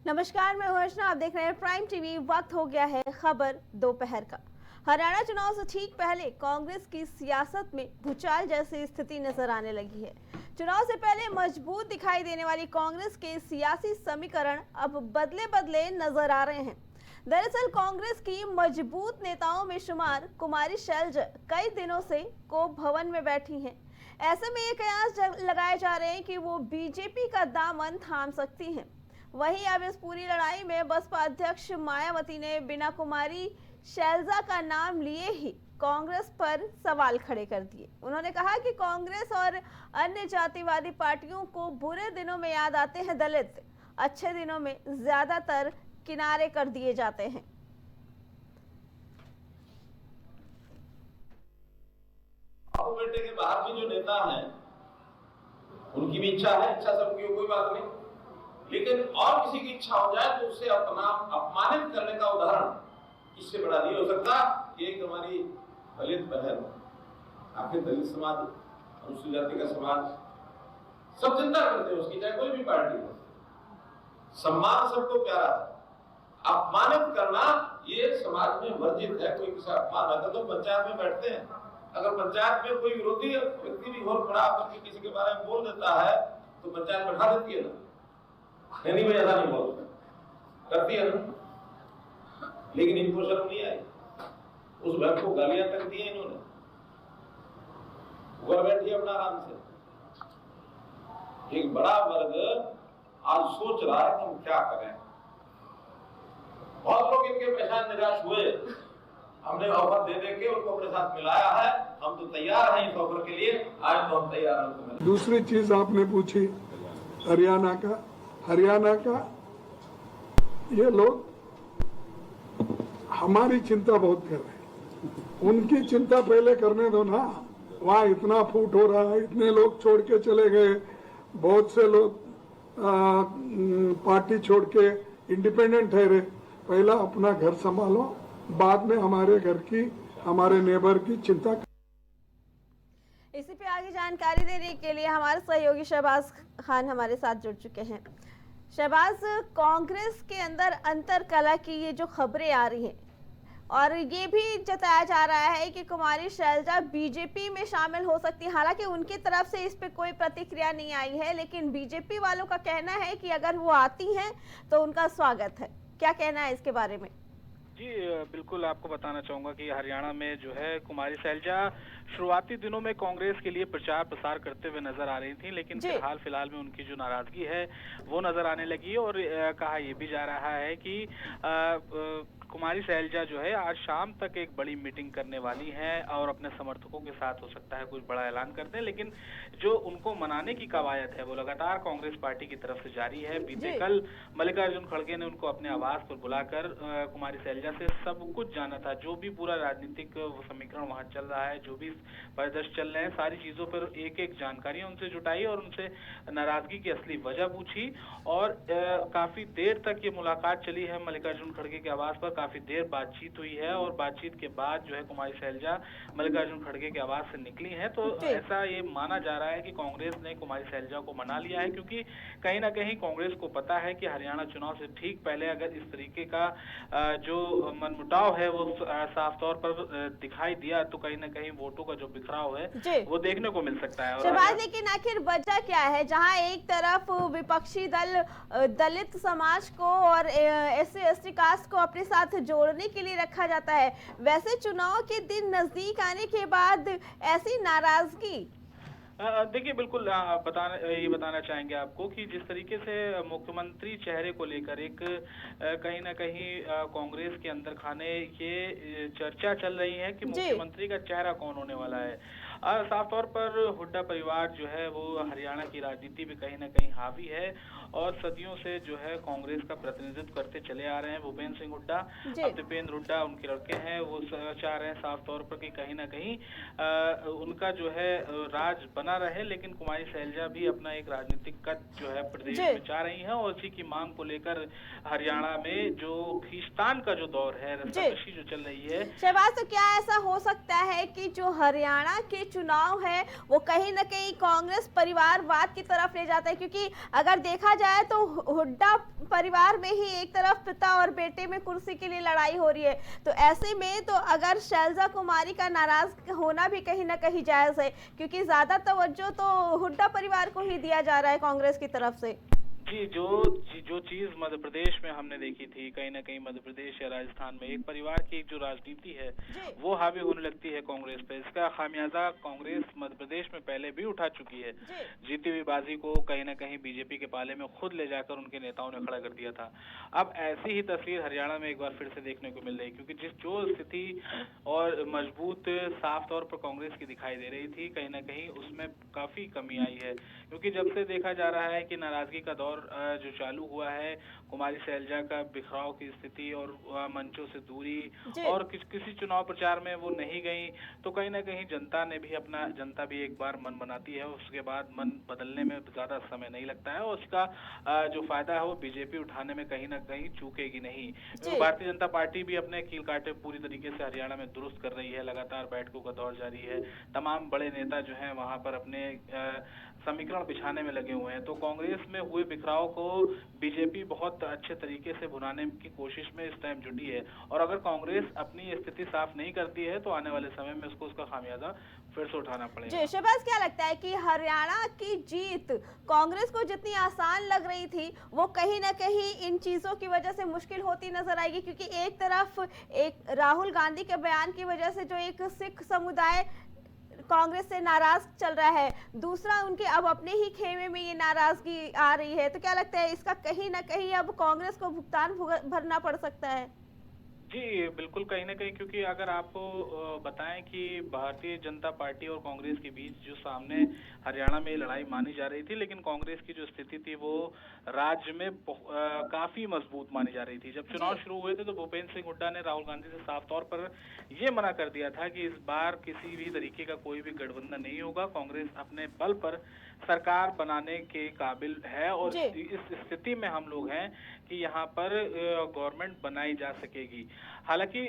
नमस्कार, मैं हूं अर्चना। आप देख रहे हैं प्राइम टीवी। वक्त हो गया है खबर दोपहर का। हरियाणा चुनाव से ठीक पहले कांग्रेस की सियासत में भूचाल जैसी स्थिति नजर आने लगी है। चुनाव से पहले मजबूत दिखाई देने वाली कांग्रेस के सियासी समीकरण अब बदले बदले नजर आ रहे हैं। दरअसल कांग्रेस की मजबूत नेताओं में शुमार कुमारी शैलजा कई दिनों से कोप भवन में बैठी हैं। ऐसे में ये कयास लगाए जा रहे हैं कि वो बीजेपी का दामन थाम सकती हैं। वहीं अब इस पूरी लड़ाई में बसपा अध्यक्ष मायावती ने बिना कुमारी शैलजा का नाम लिए ही कांग्रेस पर सवाल खड़े कर दिए। उन्होंने कहा कि कांग्रेस और अन्य जातिवादी पार्टियों को बुरे दिनों में याद आते हैं दलित, अच्छे दिनों में ज्यादातर किनारे कर दिए जाते हैं। बेटे के बाहर भी जो नेता हैं उनकी भी इच्छा है, इच्छा सबकी, कोई बात नहीं, लेकिन और किसी की इच्छा हो जाए तो उसे अपना अपमानित करने का उदाहरण इससे बड़ा नहीं हो सकता कि एक हमारी दलित बहन, आखिर दलित समाज, अनुसूचित जाति का समाज सब चिंता करते हैं उसकी, चाहे कोई भी पार्टी हो, सम्मान सबको प्यारा है। अपमानित करना ये समाज में वर्जित है। कोई किसी अपमान आता तो पंचायत में बैठते हैं, अगर पंचायत में कोई विरोधी व्यक्ति भी घोर खड़ा करके किसी के बारे में बोल देता है तो पंचायत बैठा देती है ना, नहीं मैं ऐसा नहीं बोल करती है ना, लेकिन इनको शर्म नहीं आई, उस वर्ग को गालियां तक दी इन्होंने, घर बैठी अपना आराम से। एक बड़ा वर्ग आज सोच रहा है कि हम क्या करें। बहुत लोग इनके पहचान निराश हुए, हमने ऑफर दे दे के उनको अपने साथ मिलाया है, हम तो तैयार हैं इस ऑफर के लिए, आज तो हम तैयार हैं। दूसरी चीज आपने पूछी हरियाणा का ये लोग हमारी चिंता बहुत कर रहे हैं, उनकी चिंता पहले करने दो ना। वहाँ इतना फूट हो रहा है, इतने लोग छोड़ के चले गए, बहुत से लोग पार्टी छोड़ के इंडिपेंडेंट ठहरे। पहला अपना घर संभालो, बाद में हमारे घर की, हमारे नेबर की चिंता। इसी पे आगे जानकारी देने के लिए हमारे सहयोगी शहबाज खान हमारे साथ जुड़ चुके हैं। शहबाज, कांग्रेस के अंदर अंतर कला की ये जो खबरें आ रही हैं और ये भी जताया जा रहा है कि कुमारी शैलजा बीजेपी में शामिल हो सकती है। हालांकि उनकी तरफ से इस पे कोई प्रतिक्रिया नहीं आई है, लेकिन बीजेपी वालों का कहना है कि अगर वो आती हैं तो उनका स्वागत है। क्या कहना है इसके बारे में? जी बिल्कुल, आपको बताना चाहूंगा कि हरियाणा में जो है कुमारी शैलजा शुरुआती दिनों में कांग्रेस के लिए प्रचार प्रसार करते हुए नजर आ रही थी, लेकिन फिलहाल में उनकी जो नाराजगी है वो नजर आने लगी है। और कहा यह भी जा रहा है कि कुमारी शैलजा जो है आज शाम तक एक बड़ी मीटिंग करने वाली हैं और अपने समर्थकों के साथ हो सकता है कुछ बड़ा ऐलान करते हैं। लेकिन जो उनको मनाने की कवायद है वो लगातार कांग्रेस पार्टी की तरफ से जारी है। बीते कल मल्लिकार्जुन खड़गे ने उनको अपने आवास पर बुलाकर कुमारी शैलजा से सब कुछ जाना था, जो भी पूरा राजनीतिक समीकरण वहां चल रहा है, जो भी परिदृश्य चल रहे हैं, सारी चीजों पर एक एक जानकारियां उनसे जुटाई और उनसे नाराजगी की असली वजह पूछी। और काफी देर तक ये मुलाकात चली है मल्लिकार्जुन खड़गे के आवास पर, काफी देर बातचीत हुई है और बातचीत के बाद जो है कुमारी शैलजा मल्लिकार्जुन खड़गे के आवास से निकली हैं। तो ऐसा ये माना जा रहा है कि कांग्रेस ने कुमारी शैलजा को मना लिया है, क्योंकि कहीं ना कहीं कांग्रेस को पता है कि हरियाणा चुनाव से ठीक पहले अगर इस तरीके का जो मनमुटाव है वो साफ तौर पर दिखाई दिया तो कहीं ना कहीं वोटों का जो बिखराव है वो देखने को मिल सकता है। लेकिन आखिर वजह क्या है, जहां एक तरफ विपक्षी दल दलित समाज को और SC/ST कास्ट को अपने साथ जोड़ने के लिए रखा जाता है, वैसे चुनाव के दिन नजदीक आने के बाद ऐसी नाराजगी? देखिए बिल्कुल ये बताना चाहेंगे आपको कि जिस तरीके से मुख्यमंत्री चेहरे को लेकर एक कहीं ना कहीं कांग्रेस के अंदर खाने ये चर्चा चल रही है कि मुख्यमंत्री का चेहरा कौन होने वाला है। साफ तौर पर हुड्डा परिवार जो है वो हरियाणा की राजनीति में कहीं ना कहीं हावी है और सदियों से जो है कांग्रेस का प्रतिनिधित्व करते चले आ रहे हैं। भूपेंद्र सिंह हुड्डा, दीपेंद्र हुड्डा उनके लड़के हैं, वो चाह रहे हैं साफ तौर पर कि कहीं ना कहीं उनका जो है राज बना रहे, लेकिन कुमारी शैलजा भी अपना एक राजनीतिक कद जो है प्रदेश में चाह रही हैं और उसी की मांग को लेकर हरियाणा में जो खींचतान का जो दौर है, रस्साकशी जो चल रही है। शहबाज, तो क्या ऐसा हो सकता है कि जो हरियाणा के चुनाव है वो कहीं ना कहीं कांग्रेस परिवारवाद की तरफ ले जाता है? क्योंकि अगर देखा जाए तो हुड्डा परिवार में ही एक तरफ पिता और बेटे में कुर्सी के लिए लड़ाई हो रही है, तो ऐसे में तो अगर शैलजा कुमारी का नाराज होना भी कहीं ना कहीं जायज है, क्योंकि ज्यादा तवज्जो तो हुड्डा परिवार को ही दिया जा रहा है कांग्रेस की तरफ से। जी, जो चीज मध्य प्रदेश में हमने देखी थी, कहीं ना कहीं मध्य प्रदेश या राजस्थान में एक परिवार की जो राजनीति है वो हावी होने लगती है कांग्रेस पे। इसका खामियाजा कांग्रेस मध्य प्रदेश में पहले भी उठा चुकी है। जीती हुई बाजी को कहीं ना कहीं बीजेपी के पाले में खुद ले जाकर उनके नेताओं ने खड़ा कर दिया था। अब ऐसी ही तस्वीर हरियाणा में एक बार फिर से देखने को मिल रही, क्योंकि जो स्थिति और मजबूत साफ तौर पर कांग्रेस की दिखाई दे रही थी, कहीं ना कहीं उसमें काफी कमी आई है। क्योंकि जब से देखा जा रहा है कि नाराजगी का दौर जो चालू हुआ है, कुमारी शैलजा का बिखराव की स्थिति और मंचों से दूरी और किसी चुनाव प्रचार में वो नहीं गई, तो कहीं ना कहीं जनता भी एक बार मन बनाती है, उसके बाद मन बदलने में ज्यादा समय नहीं लगता है, और उसका जो फायदा है वो बीजेपी उठाने में कहीं ना कहीं चूकेगी नहीं। भारतीय जनता पार्टी भी अपने कील काटे पूरी तरीके से हरियाणा में दुरुस्त कर रही है, लगातार बैठकों का दौर जारी है, तमाम बड़े नेता जो है वहां पर अपने समीकरण बिछाने में लगे हुए हैं। तो कांग्रेस में हुए बिखराव को बीजेपी बहुत अच्छे तरीके से भुनाने की कोशिश में इस टाइम जुटी है, और अगर कांग्रेस अपनी स्थिति साफ नहीं करती है तो आने वाले समय में उसका खामियाजा फिर से उठाना पड़ेगा। जी शहबाज, क्या लगता है कि हरियाणा की जीत कांग्रेस को जितनी आसान लग रही थी वो कहीं ना कहीं इन चीजों की वजह से मुश्किल होती नजर आएगी? क्योंकि एक तरफ एक राहुल गांधी के बयान की वजह से जो एक सिख समुदाय कांग्रेस से नाराज चल रहा है, दूसरा उनके अब अपने ही खेमे में ये नाराजगी आ रही है, तो क्या लगता है इसका कहीं ना कहीं अब कांग्रेस को भुगतान भरना पड़ सकता है? जी बिल्कुल, कहीं ना कहीं, क्योंकि अगर आपको बताएं कि भारतीय जनता पार्टी और कांग्रेस के बीच जो सामने हरियाणा में लड़ाई मानी जा रही थी, लेकिन कांग्रेस की जो स्थिति थी वो राज्य में काफी मजबूत मानी जा रही थी। जब चुनाव शुरू हुए थे तो भूपेंद्र सिंह हुड्डा ने राहुल गांधी से साफ तौर पर ये मना कर दिया था कि इस बार किसी भी तरीके का कोई भी गठबंधन नहीं होगा, कांग्रेस अपने बल पर सरकार बनाने के काबिल है, और इस स्थिति में हम लोग हैं कि यहाँ पर गवर्नमेंट बनाई जा सकेगी। हालांकि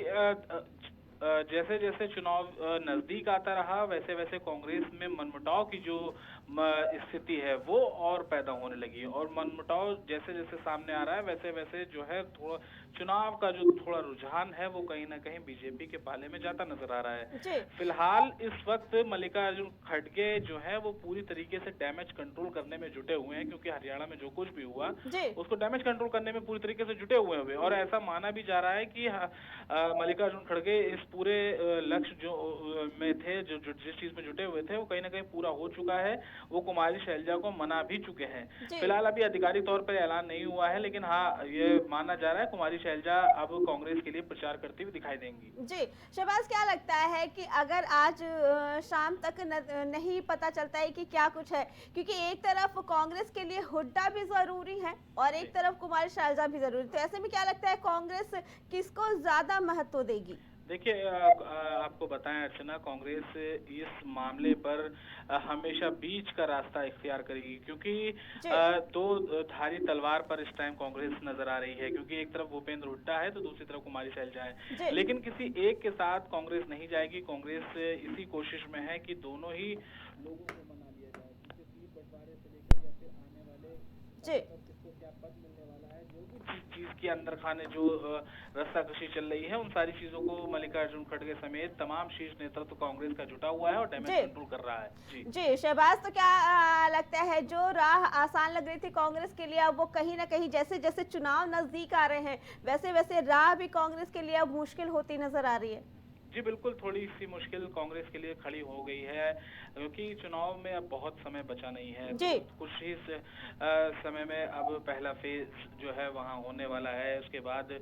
जैसे जैसे चुनाव नजदीक आता रहा, वैसे वैसे कांग्रेस में मनमुटाव की जो स्थिति है वो और पैदा होने लगी, और मनमुटाव जैसे जैसे सामने आ रहा है वैसे वैसे जो है थोड़ा चुनाव का जो थोड़ा रुझान है वो कहीं ना कहीं बीजेपी के पाले में जाता नजर आ रहा है। फिलहाल इस वक्त मल्लिकार्जुन खड़गे जो है वो पूरी तरीके से डैमेज कंट्रोल करने में जुटे हुए हैं, क्योंकि हरियाणा में जो कुछ भी हुआ उसको डैमेज कंट्रोल करने में पूरी तरीके से जुटे हुए हैं, और ऐसा माना भी जा रहा है कि मल्लिकार्जुन खड़गे इस पूरे लक्ष्य जो में थे, जो जिस चीज में जुटे हुए थे वो कहीं ना कहीं पूरा हो चुका है। वो कुमारी शैलजा को मना भी चुके हैं। फिलहाल अभी आधिकारिक तौर पर ऐलान नहीं हुआ है, लेकिन हाँ ये माना जा रहा है कुमारी शैलजा अब कांग्रेस के लिए प्रचार करती हुई दिखाई देंगी। जी शहबाज, क्या लगता है कि अगर आज शाम तक नहीं पता चलता है कि क्या कुछ है, क्योंकि एक तरफ कांग्रेस के लिए हुड्डा भी जरूरी है और एक तरफ कुमारी शैलजा भी जरूरी, तो ऐसे में क्या लगता है कांग्रेस किसको ज्यादा महत्व देगी? देखिए आपको बताएं अर्चना, कांग्रेस इस मामले पर हमेशा बीच का रास्ता इख्तियार करेगी, क्योंकि दो धारी तलवार पर इस टाइम कांग्रेस नजर आ रही है, क्योंकि एक तरफ भूपेंद्र हुड्डा है तो दूसरी तरफ कुमारी शैलजा है, लेकिन किसी एक के साथ कांग्रेस नहीं जाएगी। कांग्रेस इसी कोशिश में है कि दोनों ही लोगों को मना लिया जाए, क्योंकि सीट बंटवारे से लेकर या फिर आने वाले किसको क्या पद मिलने वाला है, जो भी चीज की अंदर खाने जो रस्साकशी चल रही है, उन सारी चीजों को मल्लिकार्जुन खड़गे समेत तमाम शीर्ष नेतृत्व कांग्रेस का जुटा हुआ है और डैमेज कंट्रोल कर रहा है। जी शहबाज, तो क्या लगता है जो राह आसान लग रही थी कांग्रेस के लिए अब वो कहीं ना कहीं जैसे जैसे चुनाव नजदीक आ रहे हैं वैसे वैसे राह भी कांग्रेस के लिए अब मुश्किल होती नजर आ रही है? जी बिल्कुल, थोड़ी सी मुश्किल कांग्रेस के लिए खड़ी हो गई है, क्योंकि चुनाव में अब बहुत समय बचा नहीं है। कुछ ही समय में अब पहला फेज जो है वहां होने वाला है, उसके बाद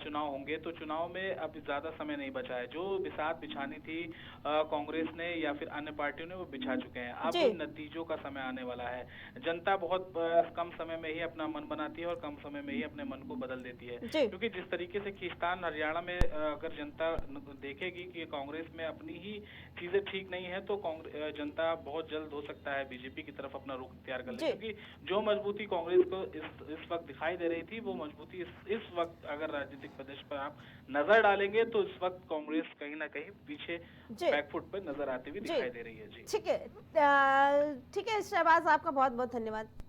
चुनाव होंगे, तो चुनाव में अब ज्यादा समय नहीं बचा है। जो बिसात बिछानी थी कांग्रेस ने या फिर अन्य पार्टियों ने वो बिछा चुके हैं। अब नतीजों का समय आने वाला है। जनता बहुत कम समय में ही अपना मन बनाती है और कम समय में ही अपने मन को बदल देती है, क्योंकि जिस तरीके से खींचतान हरियाणा में अगर जनता देखेगी कि कांग्रेस में अपनी ही चीजें ठीक नहीं है, तो जनता बहुत जल्द हो सकता है बीजेपी की तरफ अपना रुख इख्तियार कर ले, क्योंकि जो मजबूती कांग्रेस को इस वक्त दिखाई दे रही थी वो मजबूती इस वक्त अगर राजनीतिक प्रदेश पर आप नजर डालेंगे तो इस वक्त कांग्रेस कहीं ना कहीं पीछे बैकफुट पर नजर आती हुई दिखाई दे रही है। जी ठीक है, ठीक है शहबाज, आपका बहुत बहुत धन्यवाद।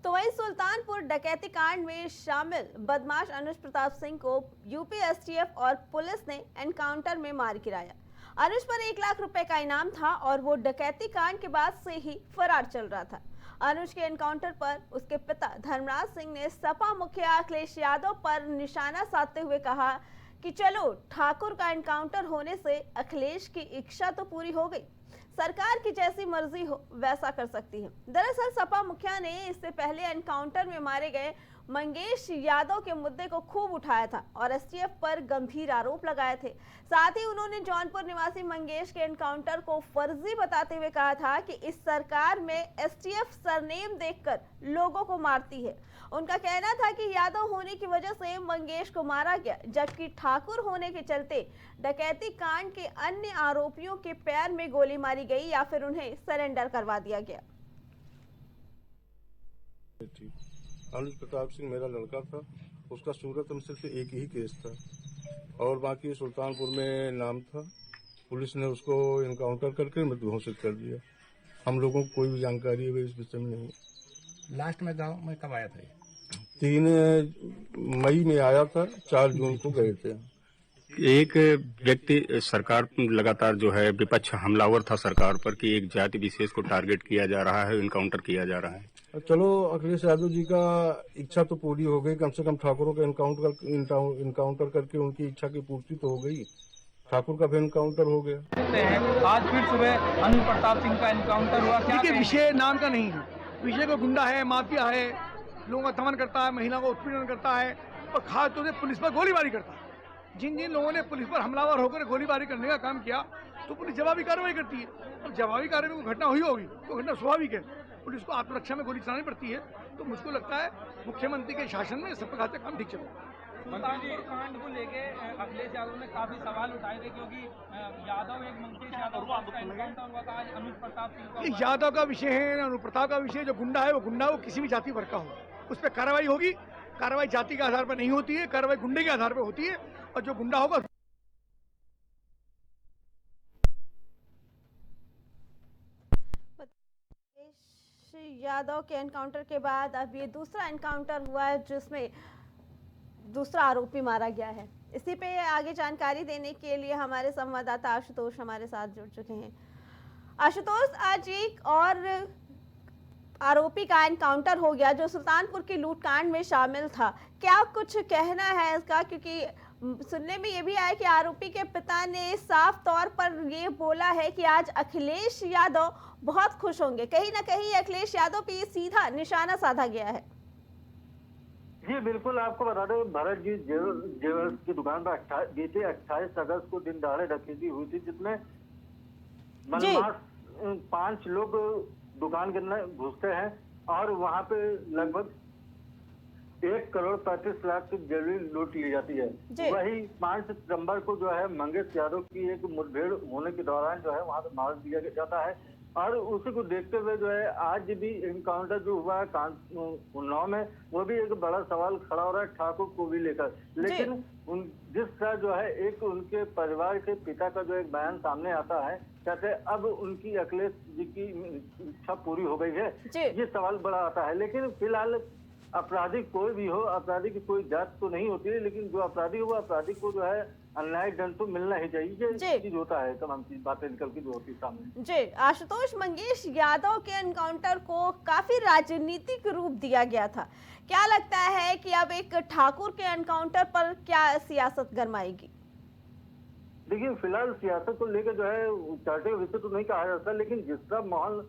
तो वहीं सुल्तानपुर डकैती कांड में शामिल बदमाश अनुज प्रताप सिंह को यूपी एसटीएफ और पुलिस ने एनकाउंटर में मार गिराया। अनुज पर 1 लाख रुपए का इनाम था और वो डकैती कांड के बाद से ही फरार चल रहा था। अनुज के एनकाउंटर पर उसके पिता धर्मराज सिंह ने सपा मुखिया अखिलेश यादव पर निशाना साधते हुए कहा कि चलो ठाकुर का एनकाउंटर होने से अखिलेश की इच्छा तो पूरी हो गई, सरकार की जैसी मर्जी हो वैसा कर सकती है। दरअसल सपा मुखिया ने इससे पहले एनकाउंटर में मारे गए मंगेश यादव के मुद्दे को खूब उठाया था और एसटीएफ पर गंभीर आरोप लगाए थे। साथ ही उन्होंने जौनपुर निवासी मंगेश के एनकाउंटर को फर्जी बताते हुए कहा था कि इस सरकार में एसटीएफ सरनेम देखकर लोगों को मारती है। उनका कहना था कि यादव होने की वजह से मंगेश को मारा गया, जबकि ठाकुर होने के चलते डकैती कांड के अन्य आरोपियों के पैर में गोली मारी गई या फिर उन्हें सरेंडर करवा दिया गया। अनुज प्रताप सिंह मेरा लड़का था, उसका सूरत में सिर्फ एक ही केस था और बाकी सुल्तानपुर में नाम था। पुलिस ने उसको इनकाउंटर करके मृत्यु घोषित कर दिया। हम लोगों को कोई भी जानकारी है इस विषय में नहीं। लास्ट में गांव में कब आया था? 3 मई में आया था, 4 जून को गए थे। एक व्यक्ति सरकार लगातार जो है विपक्ष हमलावर था सरकार पर कि एक जाति विशेष को टारगेट किया जा रहा है, इनकाउंटर किया जा रहा है। चलो अखिलेश यादव जी का इच्छा तो पूरी हो गई, कम से कम ठाकुरों का इनकाउंटर करके उनकी इच्छा की पूर्ति तो हो गई। ठाकुर का भी इनकाउंटर हो गया। आज फिर सुबह अनुज प्रताप सिंह का इनकाउंटर हुआ। देखिए विषय नाम का नहीं है, विषय को गुंडा है, माफिया है, लोगों का दमन करता है, महिलाओं को उत्पीड़न करता है और खास तौर से पुलिस पर गोलीबारी करता है। जिन जिन लोगों ने पुलिस पर हमलावर होकर गोलीबारी करने का काम किया तो पुलिस जवाबी कार्रवाई करती है। और जवाबी कार्रवाई में कोई घटना हुई होगी तो घटना स्वाभाविक है, पुलिस को आत्मरक्षा में गोली चलानी पड़ती है। तो मुझको लगता है मुख्यमंत्री के शासन में सब प्रकार से काम ठीक चल रहा है। कांड को लेके अखिलेश यादव ने काफी सवाल उठाए थे क्योंकि यादव एक मंगेश यादव का एनकाउंटर हुआ था, आज अनुज प्रताप सिंह का। यादव का विषय है, अनुज प्रताप का विषय। जो गुंडा है वो गुंडा वो किसी भी जाति वर्ग का हो, उस पर कार्रवाई होगी। कार्रवाई जाति के आधार पर नहीं होती है, कार्रवाई गुंडे के आधार पर होती है और जो गुंडा होगा। यादव के एनकाउंटर के बाद अब ये दूसरा एनकाउंटर हुआ है जिसमें दूसरा आरोपी मारा गया है। इसी पे आगे जानकारी देने के लिए हमारे संवाददाता आशुतोष हमारे साथ जुड़ चुके हैं। आशुतोष, आज एक और आरोपी का एनकाउंटर हो गया जो सुल्तानपुर की लूटकांड में शामिल था। क्या कुछ कहना है इसका, क्योंकि सुनने में ये भी आया कि आरोपी के पिता ने साफ तौर पर ये बोला है कि आज अखिलेश यादव बहुत खुश होंगे। कहीं ना कहीं अखिलेश यादव पे सीधा निशाना साधा गया है। जी बिल्कुल, आपको बता दें भरत जी ज्वेलर्स की दुकान पर बीते 28 अगस्त को दिन दहाड़े डकैती हुई थी, जिसमें मनमास 5 लोग दुकान के अंदर घुसते हैं और वहां पे लगभग 1 करोड़ 35 लाख की ज्वेलरी लूट ली जाती है। वही 5 सितंबर को जो है मंगेश यादव की एक मुठभेड़ होने के दौरान जो है वहां पे मार दिया जाता है और उसी को देखते हुए जो है आज भी इनकाउंटर जो हुआ है उन्नाव में, वो भी एक बड़ा सवाल खड़ा हो रहा है ठाकुर को भी लेकर। लेकिन जिस तरह जो है एक उनके परिवार के पिता का जो एक बयान सामने आता है, कहते अब उनकी अखिलेश जी की इच्छा पूरी हो गई है, ये सवाल बड़ा आता है। लेकिन फिलहाल अपराधी कोई भी हो, अपराधी की कोई जात तो नहीं होती है, लेकिन जो अपराधी हो वो अपराधी को जो है अन्याय दंड तो मिलना ही चाहिए। ये चीज होता है, तमाम चीज बातें निकल के जो होती है सामने। जी आशुतोष, मंगेश यादव के एनकाउंटर को काफी राजनीतिक रूप दिया गया था। क्या लगता है कि अब एक ठाकुर के एनकाउंटर पर क्या सियासत गरमाएगी? देखिए फिलहाल सियासत को लेकर जो है चर्चा विषय तो नहीं कहा जाता, लेकिन जिस तरह माहौल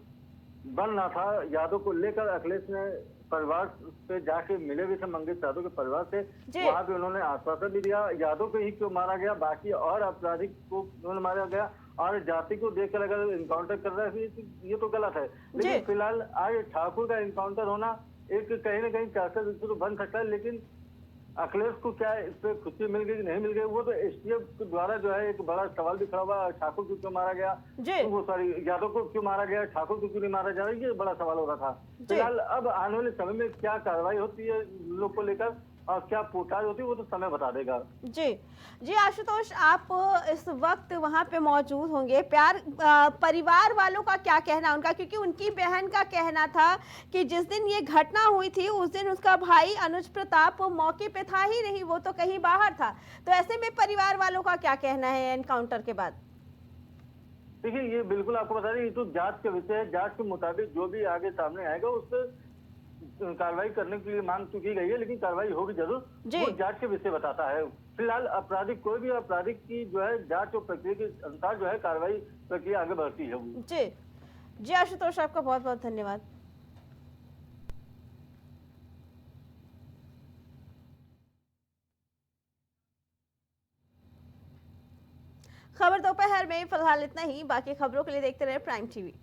बन रहा था यादव को लेकर, अखिलेश ने परिवार से जाके मिले भी थे मंगेश यादव के परिवार से, वहाँ पे उन्होंने आश्वासन भी दिया यादव को ही क्यों मारा गया, बाकी और अपराधी को क्यों मारा गया और जाति को देखकर अगर इनकाउंटर कर रहा है ये तो गलत है। लेकिन फिलहाल आज ठाकुर का इनकाउंटर होना एक कहीं ना कहीं चर्चा तो बन सकता है, लेकिन अखिलेश को क्या इस पे खुशी मिल गई कि नहीं मिल गई, वो तो एसटीएफ के द्वारा जो है एक बड़ा सवाल भी खड़ा हुआ। ठाकुर को क्यों मारा गया, वो सॉरी यादव को क्यों मारा गया, ठाकुर को क्यों नहीं मारा जा रहा, ये बड़ा सवाल हो रहा था। फिलहाल अब आने वाले समय में क्या कार्रवाई होती है लोग को लेकर और क्या पूछताछ होती है वो तो समय बता देगा। जी आशुतोष, आप इस वक्त वहां पे मौजूद होंगे। परिवार वालों का क्या कहना उनका, क्योंकि उनकी बहन का कहना था कि जिस दिन ये घटना हुई थी उस दिन उसका भाई अनुज प्रताप मौके पे था ही नहीं, वो तो कहीं बाहर था। तो ऐसे में परिवार वालों का क्या कहना है एनकाउंटर के बाद? देखिए, ये बिल्कुल आपको बता दें, ये तो जांच का विषय है। जांच के मुताबिक जो भी आगे सामने आएगा उस पर कार्रवाई करने के लिए मांग तो की गई है, लेकिन कार्रवाई होगी जरूर, वो जांच के विषय बताता है। फिलहाल आपराधिक कोई भी आपराधिक की जो है जांच और प्रक्रिया के अनुसार जो है कार्रवाई प्रक्रिया आगे बढ़ती है। जी आशुतोष, आपका बहुत बहुत धन्यवाद। खबर दोपहर में फिलहाल इतना ही। बाकी खबरों के लिए देखते रहे प्राइम टीवी।